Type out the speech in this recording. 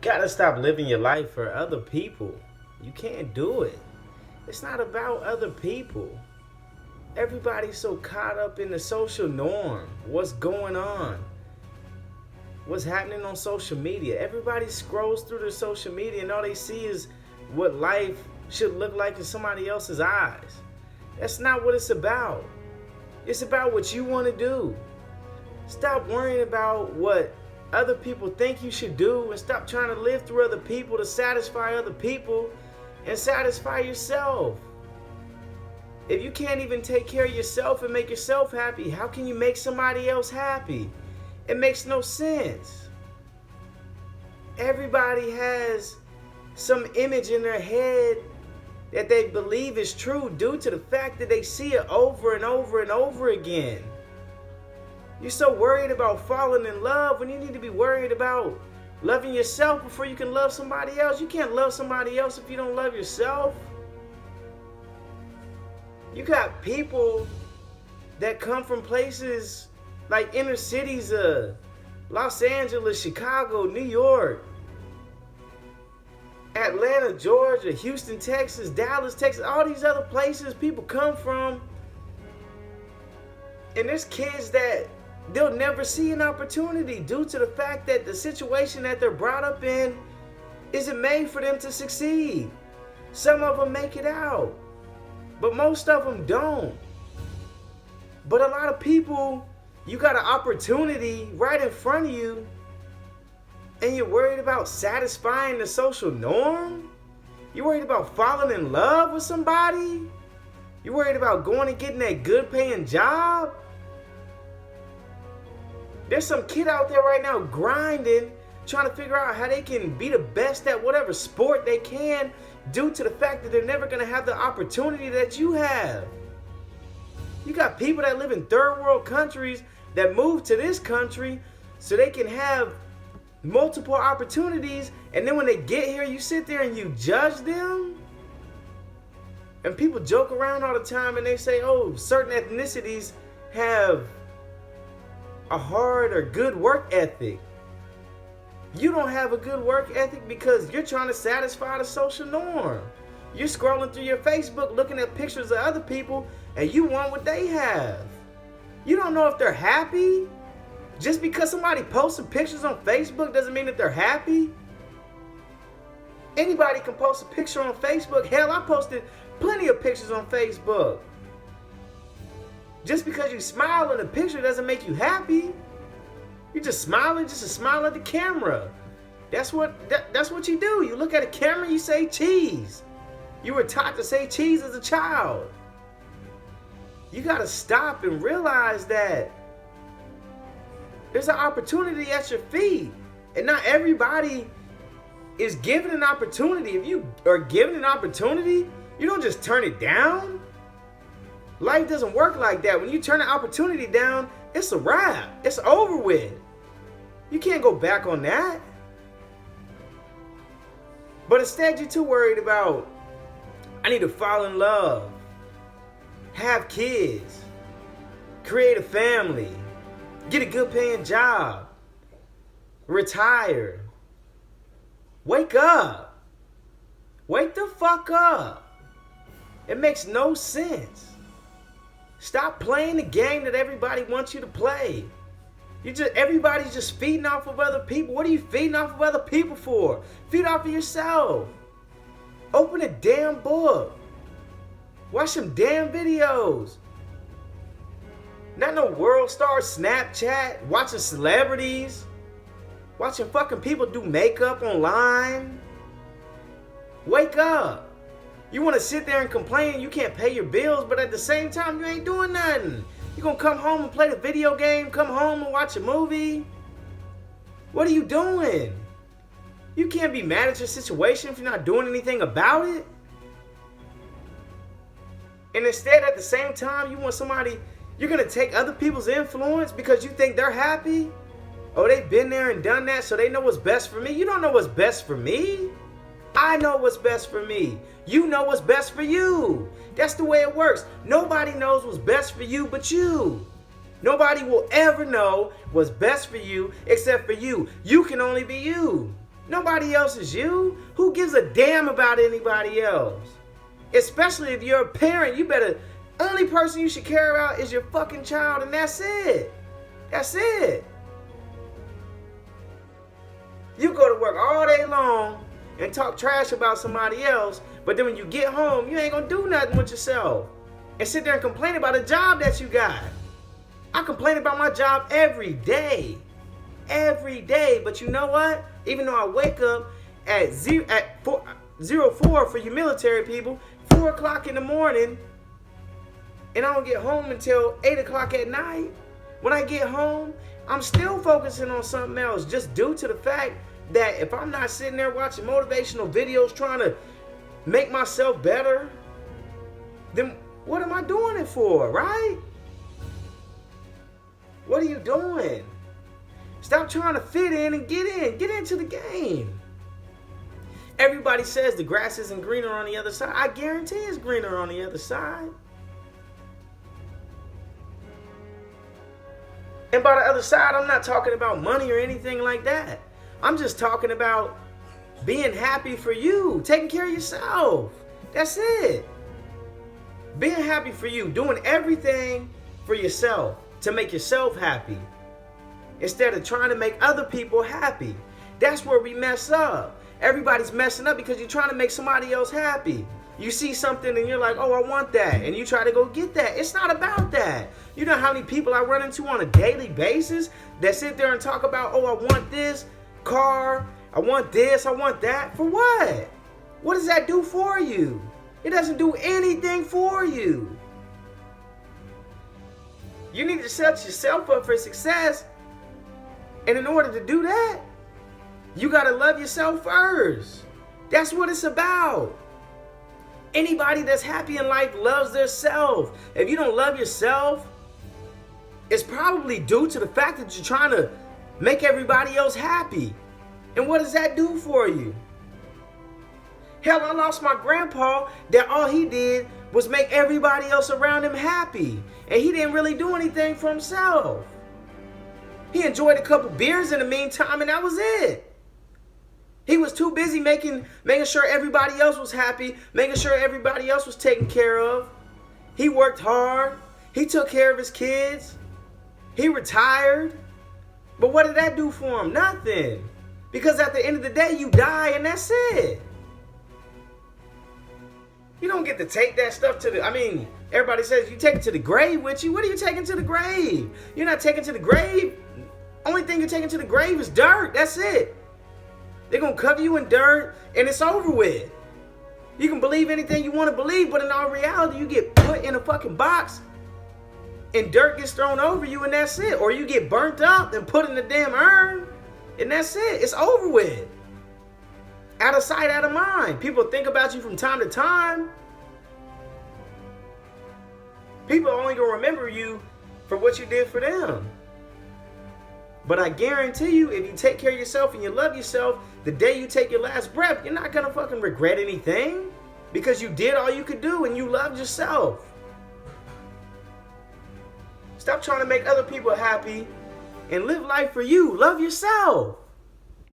gotta stop living your life for other people. You can't do it. It's not about other people. Everybody's so caught up in the social norm. What's going on? What's happening on social media? Everybody scrolls through their social media and all they see is what life should look like in somebody else's eyes. That's not what it's about. It's about what you want to do. Stop worrying about what other people think you should do and stop trying to live through other people to satisfy other people and satisfy yourself. If you can't even take care of yourself and make yourself happy, how can you make somebody else happy? It makes no sense. Everybody has some image in their head that they believe is true due to the fact that they see it over and over and over again. You're so worried about falling in love when you need to be worried about loving yourself before you can love somebody else. You can't love somebody else if you don't love yourself. You got people that come from places like inner cities of Los Angeles, Chicago, New York, Atlanta, Georgia, Houston, Texas, Dallas, Texas, all these other places people come from. And there's kids that they'll never see an opportunity due to the fact that the situation that they're brought up in isn't made for them to succeed. Some of them make it out, but most of them don't. But a lot of people, you got an opportunity right in front of you, and you're worried about satisfying the social norm? You're worried about falling in love with somebody? You're worried about going and getting that good paying job? There's some kid out there right now grinding, trying to figure out how they can be the best at whatever sport they can due to the fact that they're never going to have the opportunity that you have. You got people that live in third world countries that move to this country so they can have multiple opportunities, and then when they get here, you sit there and you judge them. And people joke around all the time and they say, oh, certain ethnicities have a hard or good work ethic. You don't have a good work ethic because you're trying to satisfy the social norm. You're scrolling through your Facebook looking at pictures of other people and you want what they have. You don't know if they're happy. Just because somebody posts some pictures on Facebook doesn't mean that they're happy. Anybody can post a picture on Facebook. Hell, I posted plenty of pictures on Facebook. Just because you smile in a picture doesn't make you happy. You're just smiling just to smile at the camera. That's what you do. You look at a camera, you say cheese. You were taught to say cheese as a child. You got to stop and realize that there's an opportunity at your feet. And not everybody is given an opportunity. If you are given an opportunity, you don't just turn it down. Life doesn't work like that. When you turn an opportunity down, it's a wrap. It's over with. You can't go back on that. But instead, you're too worried about, I need to fall in love, have kids, create a family, get a good paying job, retire. Wake up. Wake the fuck up. It makes no sense. Stop playing the game that everybody wants you to play. Everybody's just feeding off of other people. What are you feeding off of other people for? Feed off of yourself. Open a damn book. Watch some damn videos. Not no world star Snapchat, watching celebrities, watching fucking people do makeup online. Wake up. You want to sit there and complain you can't pay your bills, but at the same time, you ain't doing nothing. You gonna come home and play the video game, come home and watch a movie? What are you doing? You can't be mad at your situation if you're not doing anything about it. And instead, at the same time, you want somebody, you're gonna take other people's influence because you think they're happy? Oh, they've been there and done that, so they know what's best for me. You don't know what's best for me. I know what's best for me. You know what's best for you. That's the way it works. Nobody knows what's best for you but you. Nobody will ever know what's best for you except for you. You can only be you. Nobody else is you. Who gives a damn about anybody else? Especially if you're a parent, you better, only person you should care about is your fucking child, and that's it. That's it. You go to work all day long and talk trash about somebody else, but then when you get home, you ain't gonna do nothing with yourself. And sit there and complain about a job that you got. I complain about my job every day. Every day. But you know what? Even though I wake up at 04 for you military people, 4 o'clock in the morning, and I don't get home until 8 o'clock at night. When I get home, I'm still focusing on something else, just due to the fact that if I'm not sitting there watching motivational videos trying to make myself better, then what am I doing it for, right? What are you doing? Stop trying to fit in and get in. Get into the game. Everybody says the grass isn't greener on the other side. I guarantee it's greener on the other side. And by the other side, I'm not talking about money or anything like that. I'm just talking about being happy for you, taking care of yourself. That's it. Being happy for you, doing everything for yourself to make yourself happy instead of trying to make other people happy. That's where we mess up. Everybody's messing up because you're trying to make somebody else happy. You see something and you're like, oh, I want that. And you try to go get that. It's not about that. You know how many people I run into on a daily basis that sit there and talk about, oh, I want this car. I want this. I want that. For what? What does that do for you? It doesn't do anything for you. You need to set yourself up for success. And in order to do that, you got to love yourself first. That's what it's about. Anybody that's happy in life loves their self. If you don't love yourself, it's probably due to the fact that you're trying to make everybody else happy. And what does that do for you? Hell, I lost my grandpa that all he did was make everybody else around him happy. And he didn't really do anything for himself. He enjoyed a couple beers in the meantime, and that was it. He was too busy making sure everybody else was happy, making sure everybody else was taken care of. He worked hard. He took care of his kids. He retired. But what did that do for him? Nothing. Because at the end of the day, you die and that's it. You don't get to take that stuff to the, everybody says you take it to the grave with you. What are you taking to the grave? You're not taking to the grave. Only thing you're taking to the grave is dirt. That's it. They're going to cover you in dirt and it's over with. You can believe anything you want to believe, but in all reality, you get put in a fucking box and dirt gets thrown over you and that's it. Or you get burnt up and put in the damn urn and that's it. It's over with. Out of sight, out of mind. People think about you from time to time. People are only going to remember you for what you did for them. But I guarantee you, if you take care of yourself and you love yourself, the day you take your last breath, you're not going to fucking regret anything because you did all you could do and you loved yourself. Stop trying to make other people happy and live life for you. Love yourself.